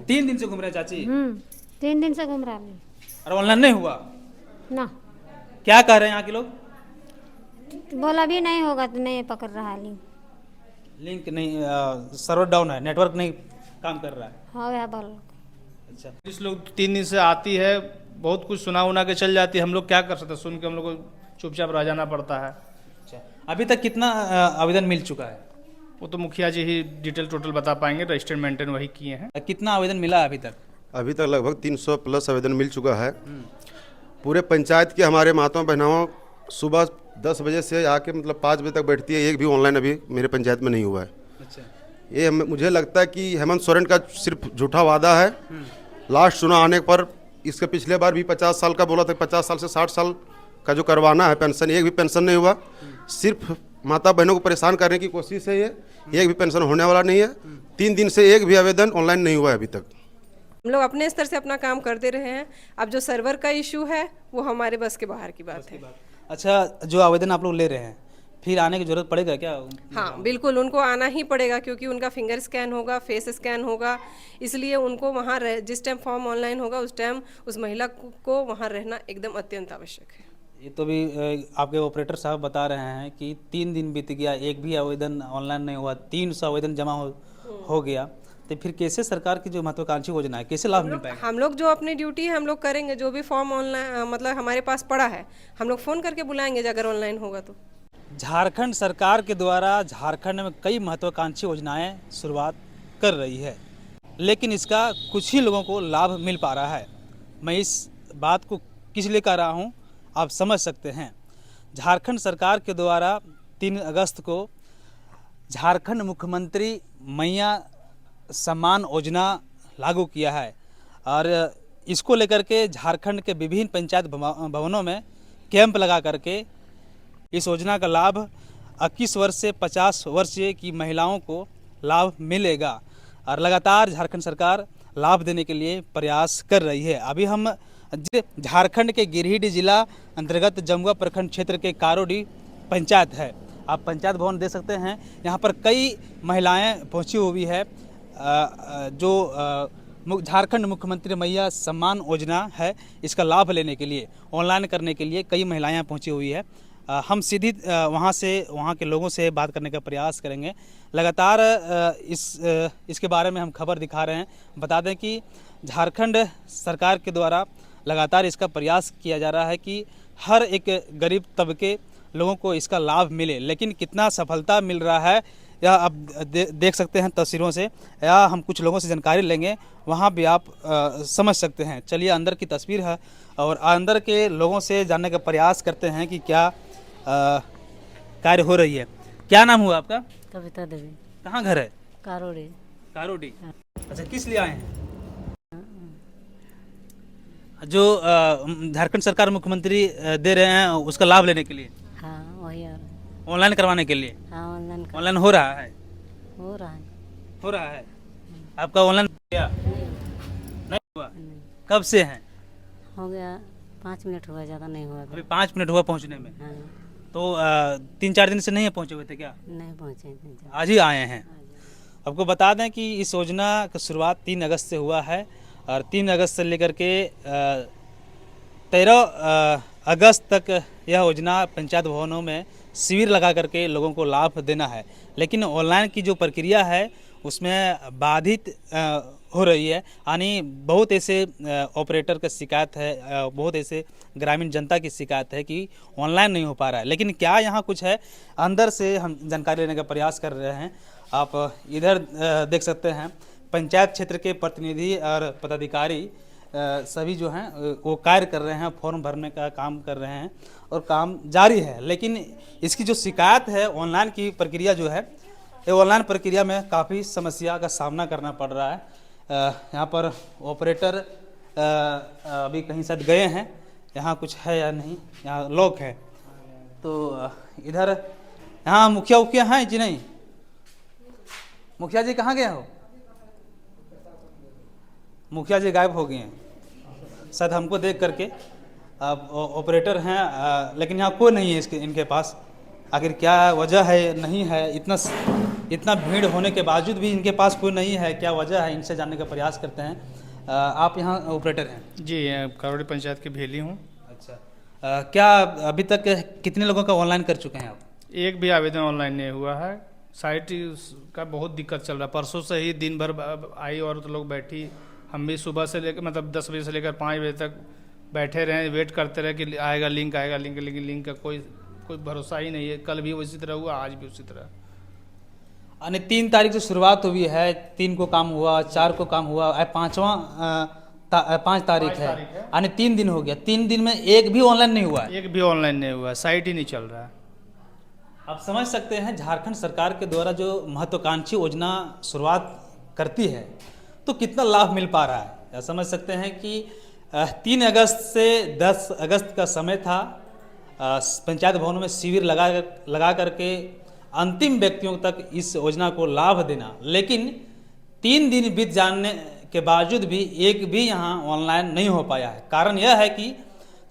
3 दिन से घूम रहे हैं चाची? 3 दिन से घूम रहा है। और ऑनलाइन नहीं हुआ? ना, क्या कह रहे हैं यहाँ के लोग? बोला भी नहीं होगा तो नहीं पकड़ रहा लिंक। लिंक नहीं, सर्वर डाउन है, नेटवर्क नहीं काम कर रहा है। हाँ वह बोल। अच्छा, पुलिस लोग 3 दिन से आती है, बहुत कुछ सुना उना के चल जाती है। हम लोग क्या कर सकते हैं, सुन के हम लोग को चुपचाप रह जाना पड़ता है। अच्छा, अभी तक कितना आवेदन मिल चुका है? वो तो मुखिया जी ही डिटेल टोटल बता पाएंगे, रजिस्टर मेंटेन वही किए हैं। कितना आवेदन मिला है अभी तक? अभी तक लगभग 300 प्लस आवेदन मिल चुका है। पूरे पंचायत के हमारे माताओं बहनों सुबह 10 बजे से आके मतलब 5 बजे तक बैठती है। एक भी ऑनलाइन अभी मेरे पंचायत में नहीं हुआ है। अच्छा, ये मुझे लगता है कि हेमंत सोरेन का सिर्फ झूठा वादा है। लास्ट चुनाव आने पर इसके पिछले बार भी 50 साल का बोला था, 50 साल से 60 साल का जो करवाना है पेंशन, एक भी पेंशन नहीं हुआ। सिर्फ माता बहनों को परेशान करने की कोशिश है ये, एक भी पेंशन होने वाला नहीं है। 3 दिन से एक भी आवेदन ऑनलाइन नहीं हुआ है अभी तक। हम लोग अपने स्तर से अपना काम करते रहे हैं। अब जो सर्वर का इशू है वो हमारे बस के बाहर की बात है। अच्छा, जो आवेदन आप लोग ले रहे हैं, फिर आने की जरूरत पड़ेगा क्या? हाँ बिल्कुल, उनको आना ही पड़ेगा क्योंकि उनका फिंगर स्कैन होगा, फेस स्कैन होगा, इसलिए उनको वहाँ जिस टाइम फॉर्म ऑनलाइन होगा उस टाइम उस महिला को वहाँ रहना एकदम अत्यंत आवश्यक है। ये तो भी आपके ऑपरेटर साहब बता रहे हैं कि 3 दिन बीत गया, एक भी आवेदन ऑनलाइन नहीं हुआ, 300 आवेदन जमा हो गया, तो फिर कैसे सरकार की जो महत्वाकांक्षी योजना है कैसे लाभ मिल पाएगा? हम लोग जो अपनी ड्यूटी है हम लोग करेंगे। जो भी फॉर्म ऑनलाइन मतलब हमारे पास पड़ा है हम लोग फ़ोन करके बुलाएंगे अगर ऑनलाइन होगा तो। झारखंड सरकार के द्वारा झारखंड में कई महत्वाकांक्षी योजनाएं शुरुआत कर रही है, लेकिन इसका कुछ ही लोगों को लाभ मिल पा रहा है। मैं इस बात को किस लिए कह रहा हूं, आप समझ सकते हैं। झारखंड सरकार के द्वारा 3 अगस्त को झारखंड मुख्यमंत्री मैया सम्मान योजना लागू किया है और इसको लेकर के झारखंड के विभिन्न पंचायत भवनों में कैंप लगा करके इस योजना का लाभ 21 वर्ष से 50 वर्ष की महिलाओं को लाभ मिलेगा और लगातार झारखंड सरकार लाभ देने के लिए प्रयास कर रही है। अभी हम झारखंड के गिरिडीह जिला अंतर्गत जमुआ प्रखंड क्षेत्र के कारोडी पंचायत है। आप पंचायत भवन देख सकते हैं, यहाँ पर कई महिलाएं पहुँची हुई है। जो झारखंड मुख्यमंत्री मैया सम्मान योजना है, इसका लाभ लेने के लिए ऑनलाइन करने के लिए कई महिलाएं पहुँची हुई है। हम सीधी वहाँ के लोगों से बात करने का प्रयास करेंगे। लगातार इसके बारे में हम खबर दिखा रहे हैं। बता दें कि झारखंड सरकार के द्वारा लगातार इसका प्रयास किया जा रहा है कि हर एक गरीब तबके लोगों को इसका लाभ मिले, लेकिन कितना सफलता मिल रहा है या आप देख सकते हैं तस्वीरों से, या हम कुछ लोगों से जानकारी लेंगे, वहाँ भी आप समझ सकते हैं। चलिए अंदर की तस्वीर है और अंदर के लोगों से जानने का प्रयास करते हैं कि क्या कार्य हो रही है। क्या नाम हुआ आपका? कविता देवी। कहाँ घर है? कारोड़ी। कारोडी। अच्छा, किस लिए आए हैं? जो झारखंड सरकार मुख्यमंत्री दे रहे हैं उसका लाभ लेने के लिए? हाँ वही ऑनलाइन करवाने के लिए? हाँ ऑनलाइन हो रहा है? हो रहा है। हो रहा है। आपका ऑनलाइन क्या नहीं हुआ? कब से हैं? हो गया 5 मिनट हुआ, ज़्यादा नहीं हुआ। अभी 5 मिनट हुआ पहुंचने में। हाँ। तो 3-4 दिन से नहीं पहुंचे हुए थे क्या? नहीं पहुँचे। आज ही आए हैं। आपको बता दें कि इस योजना की शुरुआत 3 अगस्त से हुआ है और 3 अगस्त से लेकर के 13 अगस्त तक यह योजना पंचायत भवनों में शिविर लगा करके लोगों को लाभ देना है। लेकिन ऑनलाइन की जो प्रक्रिया है उसमें बाधित हो रही है, यानी बहुत ऐसे ऑपरेटर का शिकायत है, बहुत ऐसे ग्रामीण जनता की शिकायत है कि ऑनलाइन नहीं हो पा रहा है। लेकिन क्या यहाँ कुछ है, अंदर से हम जानकारी लेने का प्रयास कर रहे हैं। आप इधर देख सकते हैं पंचायत क्षेत्र के प्रतिनिधि और पदाधिकारी सभी जो हैं वो कार्य कर रहे हैं, फॉर्म भरने का काम कर रहे हैं और काम जारी है। लेकिन इसकी जो शिकायत है, ऑनलाइन की प्रक्रिया जो है, ये ऑनलाइन प्रक्रिया में काफ़ी समस्या का सामना करना पड़ रहा है। यहाँ पर ऑपरेटर अभी कहीं शायद गए हैं, यहाँ कुछ है या नहीं, यहाँ लॉक है। तो इधर यहाँ मुखिया हैं जी? नहीं, मुखिया जी कहाँ गए हो? मुखिया जी गायब हो गए हैं शायद हमको देख करके। अब ऑपरेटर हैं लेकिन यहाँ कोई नहीं है इनके पास। आखिर क्या वजह है, नहीं है, इतना इतना भीड़ होने के बावजूद भी इनके पास कोई नहीं है, क्या वजह है, इनसे जानने का प्रयास करते हैं। आप यहाँ ऑपरेटर हैं? जी, करौड़ी पंचायत की भेली हूँ। अच्छा, क्या अभी तक कितने लोगों का ऑनलाइन कर चुके हैं आप? एक भी आवेदन ऑनलाइन नहीं हुआ है। साइट का बहुत दिक्कत चल रहा है। परसों से ही दिन भर आई और तो लोग बैठी, हम भी सुबह से लेकर मतलब 10 बजे से लेकर 5 बजे तक बैठे रहे, वेट करते रहे कि आएगा लिंक, लेकिन लिंक का कोई भरोसा ही नहीं है। कल भी उसी तरह हुआ, आज भी उसी तरह। यानी 3 तारीख से शुरुआत हुई है, 3 को काम हुआ, 4 को काम हुआ, 5 तारीख है, यानी 3 दिन हो गया। 3 दिन में एक भी ऑनलाइन नहीं हुआ है। एक भी ऑनलाइन नहीं हुआ, साइट ही नहीं चल रहा है। आप समझ सकते हैं झारखंड सरकार के द्वारा जो महत्वाकांक्षी योजना शुरुआत करती है तो कितना लाभ मिल पा रहा है। या समझ सकते हैं कि 3 अगस्त से 10 अगस्त का समय था पंचायत भवनों में शिविर लगा करके अंतिम व्यक्तियों तक इस योजना को लाभ देना, लेकिन 3 दिन बीत जाने के बावजूद भी एक भी यहाँ ऑनलाइन नहीं हो पाया है। कारण यह है कि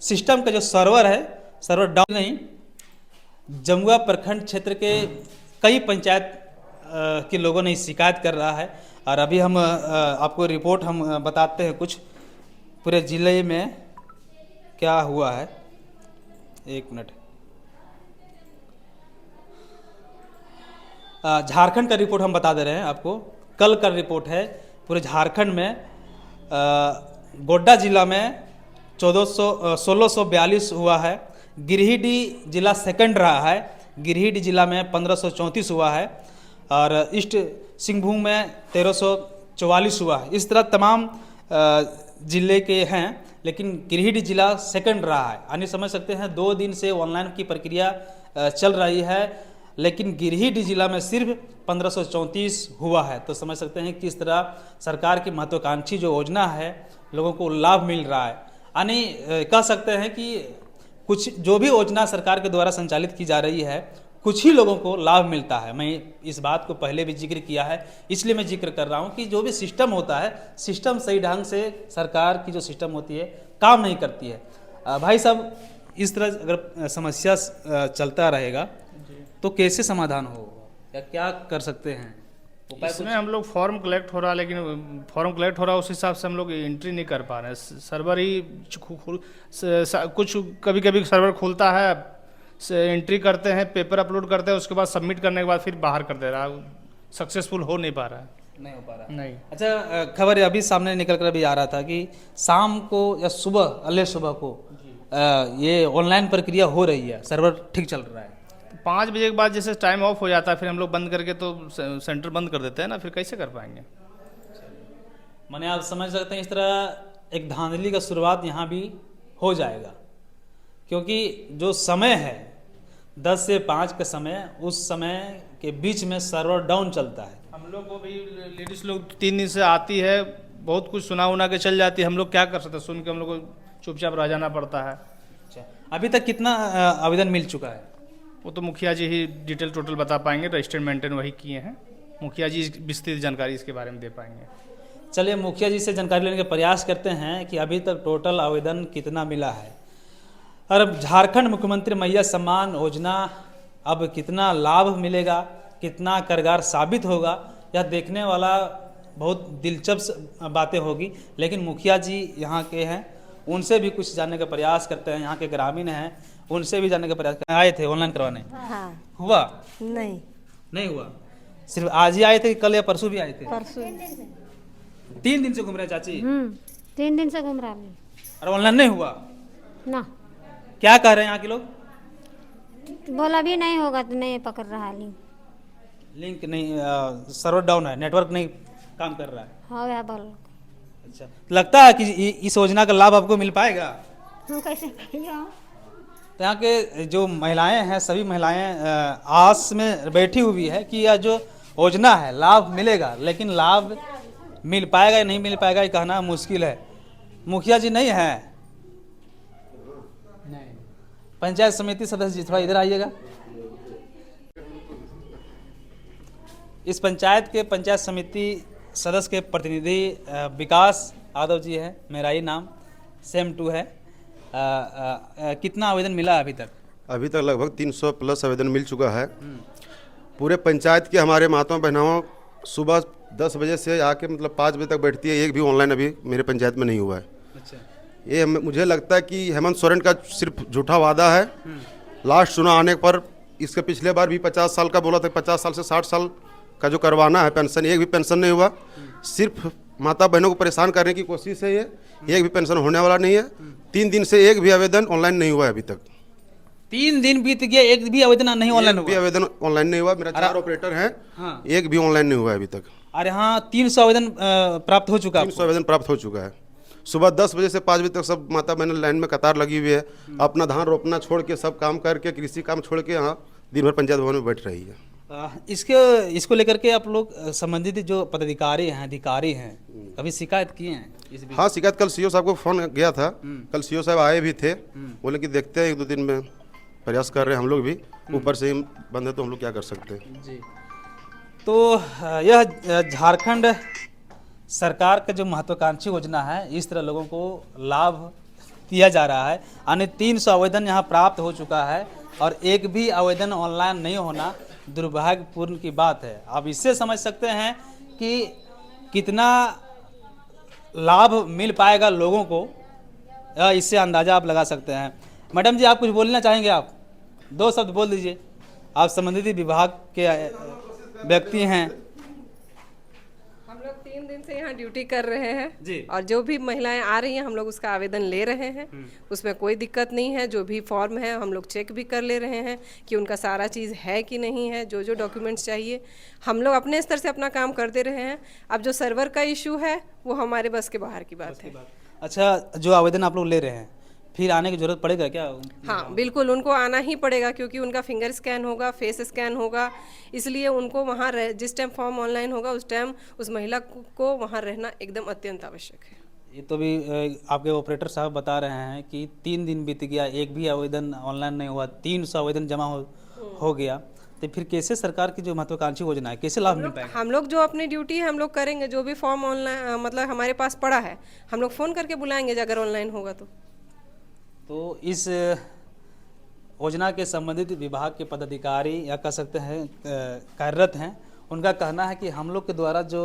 सिस्टम का जो सर्वर है, सर्वर डाउन नहीं। जमुआ प्रखंड क्षेत्र के कई पंचायत के लोगों ने शिकायत कर रहा है और अभी हम आपको रिपोर्ट हम बताते हैं कुछ पूरे ज़िले में क्या हुआ है। 1 मिनट। झारखंड का रिपोर्ट हम बता दे रहे हैं आपको। कल का रिपोर्ट है पूरे झारखंड में। गोड्डा जिला में 1642 हुआ है। गिरिडीह जिला सेकंड रहा है, गिरिडीह जिला में 1534 हुआ है और ईस्ट सिंहभूम में 1344 हुआ है। इस तरह तमाम ज़िले के हैं, लेकिन गिरिडीह जिला सेकंड रहा है। यानी समझ सकते हैं 2 दिन से ऑनलाइन की प्रक्रिया चल रही है, लेकिन गिरिडीह जिला में सिर्फ 1534 हुआ है। तो समझ सकते हैं किस तरह सरकार की महत्वाकांक्षी जो योजना है लोगों को लाभ मिल रहा है। यानी कह सकते हैं कि कुछ जो भी योजना सरकार के द्वारा संचालित की जा रही है कुछ ही लोगों को लाभ मिलता है। मैं इस बात को पहले भी जिक्र किया है, इसलिए मैं जिक्र कर रहा हूँ कि जो भी सिस्टम होता है, सिस्टम सही ढंग से सरकार की जो सिस्टम होती है काम नहीं करती है। भाई साहब, इस तरह अगर समस्या चलता रहेगा तो कैसे समाधान होगा या क्या कर सकते हैं? इसमें हम लोग फॉर्म कलेक्ट हो रहा है, लेकिन फॉर्म कलेक्ट हो रहा है उस हिसाब से हम लोग एंट्री नहीं कर पा रहे हैं। सर्वर ही कुछ कभी कभी सर्वर खुलता है, एंट्री करते हैं, पेपर अपलोड करते हैं, उसके बाद सबमिट करने के बाद फिर बाहर कर दे रहा है। सक्सेसफुल हो नहीं पा रहा है। नहीं हो पा रहा नहीं। अच्छा, खबर अभी सामने निकल कर अभी आ रहा था कि शाम को या सुबह, अगले सुबह को ये ऑनलाइन प्रक्रिया हो रही है, सर्वर ठीक चल रहा है। 5 बजे के बाद जैसे टाइम ऑफ हो जाता है, फिर हम लोग बंद करके तो सेंटर बंद कर देते हैं ना, फिर कैसे कर पाएंगे? माने आप समझ सकते हैं इस तरह एक धांधली का शुरुआत यहाँ भी हो जाएगा, क्योंकि जो समय है 10 से 5 का समय, उस समय के बीच में सर्वर डाउन चलता है। हम लोग को भी लेडीज लोग 3 दिन से आती है, बहुत कुछ सुना के चल जाती है। हम लोग क्या कर सकते हैं, सुन के हम लोग को चुपचाप रह जाना पड़ता है। अच्छा, अभी तक कितना आवेदन मिल चुका है? वो तो मुखिया जी ही डिटेल टोटल बता पाएंगे, रजिस्टर्ड मेंटेन वही किए हैं। मुखिया जी विस्तृत जानकारी इसके बारे में दे पाएंगे। चलिए मुखिया जी से जानकारी लेने का प्रयास करते हैं कि अभी तक टोटल आवेदन कितना मिला है और अब झारखंड मुख्यमंत्री मैया सम्मान योजना अब कितना लाभ मिलेगा, कितना कारगर साबित होगा, यह देखने वाला बहुत दिलचस्प बातें होगी। लेकिन मुखिया जी यहाँ के हैं, उनसे भी कुछ जानने का प्रयास करते हैं। यहाँ के ग्रामीण हैं, उनसे भी जानने का प्रयास करते हैं। आए थे ऑनलाइन करवाने? हाँ। हुआ? नहीं हुआ। सिर्फ आज ही आए थे कि कल या परसों भी आए थे? परसों। 3 दिन से घूम रहे चाची? 3 दिन से घूम रहा हूँ और ऑनलाइन नहीं हुआ ना। क्या कह रहे हैं यहाँ के लोग? बोला भी नहीं होगा तो नहीं पकड़ रहा लिंक नहीं, सर्वर डाउन है, नेटवर्क नहीं काम कर रहा है। हाँ वह बोल। अच्छा, लगता है कि इस योजना का लाभ आपको मिल पाएगा? हम कैसे पाएंगे? तो यहाँ के जो महिलाएं हैं, सभी महिलाएं आस में बैठी हुई है कि यह जो योजना है लाभ मिलेगा, लेकिन लाभ मिल पाएगा या नहीं मिल पाएगा ये कहना मुश्किल है। मुखिया जी नहीं है? नहीं। पंचायत समिति सदस्य जी थोड़ा इधर आइएगा। इस पंचायत के पंचायत समिति सदस्य के प्रतिनिधि विकास यादव जी है, मेरा ही नाम सेम टू है। कितना आवेदन मिला अभी तक? अभी तक लगभग 300 प्लस आवेदन मिल चुका है पूरे पंचायत के हमारे माताओं बहनों सुबह 10 बजे से आके मतलब 5 बजे तक बैठती है, एक भी ऑनलाइन अभी मेरे पंचायत में नहीं हुआ है। अच्छा। ये मुझे लगता है कि हेमंत सोरेन का सिर्फ झूठा वादा है। लास्ट चुनाव आने पर इसके पिछले बार भी 50 साल का बोला था, 50 साल से 60 साल का जो करवाना है पेंशन, एक भी पेंशन नहीं हुआ। सिर्फ माता बहनों को परेशान करने की कोशिश है ये, एक भी पेंशन होने वाला नहीं है। 3 दिन से एक भी आवेदन ऑनलाइन नहीं हुआ है अभी तक। 3 दिन बीत गया, एक भी आवेदन नहीं ऑनलाइन एक भी हुआ। आवेदन ऑनलाइन नहीं हुआ। मेरा 4 ऑपरेटर हैं, हाँ। एक भी ऑनलाइन नहीं हुआ है अभी तक। अरे हाँ, 300 आवेदन प्राप्त हो चुका है 300 आवेदन प्राप्त हो चुका है। सुबह 10 बजे से 5 बजे तक सब माता बहन लाइन में कतार लगी हुई है। अपना धान रोपना छोड़ के, सब काम करके, कृषि काम छोड़ के यहाँ दिन भर पंचायत भवन में बैठ रही है। इसको लेकर के आप लोग संबंधित जो पदाधिकारी हैं, अधिकारी हैं, कभी शिकायत किए हैं इस हाँ, शिकायत कल सीओ साहब को फोन गया था। कल सीओ साहब आए भी थे, बोले कि देखते हैं 1-2 दिन में, प्रयास कर रहे हैं हम लोग भी। ऊपर से ही बंद है तो हम लोग क्या कर सकते हैं जी। तो यह झारखंड सरकार का जो महत्वाकांक्षी योजना है, इस तरह लोगों को लाभ दिया जा रहा है। यानी 300 आवेदन यहाँ प्राप्त हो चुका है और एक भी आवेदन ऑनलाइन नहीं होना दुर्भाग्यपूर्ण की बात है। आप इससे समझ सकते हैं कि कितना लाभ मिल पाएगा लोगों को, इससे अंदाज़ा आप लगा सकते हैं। मैडम जी, आप कुछ बोलना चाहेंगे? आप 2 शब्द बोल दीजिए। आप संबंधित विभाग के व्यक्ति हैं। हम लोग 3 दिन से यहाँ ड्यूटी कर रहे हैं जी। और जो भी महिलाएं आ रही हैं हम लोग उसका आवेदन ले रहे हैं। उसमें कोई दिक्कत नहीं है। जो भी फॉर्म है हम लोग चेक भी कर ले रहे हैं कि उनका सारा चीज़ है कि नहीं है। जो जो डॉक्यूमेंट्स चाहिए हम लोग अपने स्तर से अपना काम करते रहे हैं। अब जो सर्वर का इशू है वो हमारे बस के बाहर की बात है। अच्छा, जो आवेदन आप लोग ले रहे हैं, फिर आने की जरूरत पड़ेगा क्या? हाँ बिल्कुल, उनको आना ही पड़ेगा क्योंकि उनका फिंगर स्कैन होगा, फेस स्कैन होगा। इसलिए उनको वहाँ जिस टाइम फॉर्म ऑनलाइन होगा उस टाइम उस महिला को वहाँ रहना एकदम अत्यंत आवश्यक है। ये तो भी आपके ऑपरेटर साहब बता रहे हैं कि 3 दिन बीत गया, एक भी आवेदन ऑनलाइन नहीं हुआ, 300 आवेदन जमा हो गया। तो फिर कैसे सरकार की जो महत्वाकांक्षी योजना है, कैसे लाभ मिल पाएगा? हम लोग जो अपनी ड्यूटी है हम लोग करेंगे। जो भी फॉर्म ऑनलाइन मतलब हमारे पास पड़ा है हम लोग फ़ोन करके बुलाएंगे अगर ऑनलाइन होगा तो इस योजना के संबंधित विभाग के पदाधिकारी या कह सकते हैं कार्यरत हैं, उनका कहना है कि हम लोग के द्वारा जो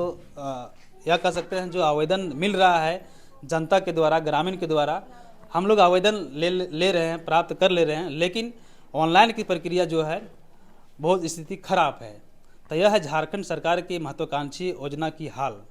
या कह सकते हैं जो आवेदन मिल रहा है जनता के द्वारा, ग्रामीण के द्वारा, हम लोग आवेदन ले रहे हैं, प्राप्त कर ले रहे हैं, लेकिन ऑनलाइन की प्रक्रिया जो है बहुत स्थिति खराब है। तो यह है झारखंड सरकार की महत्वाकांक्षी योजना की हाल।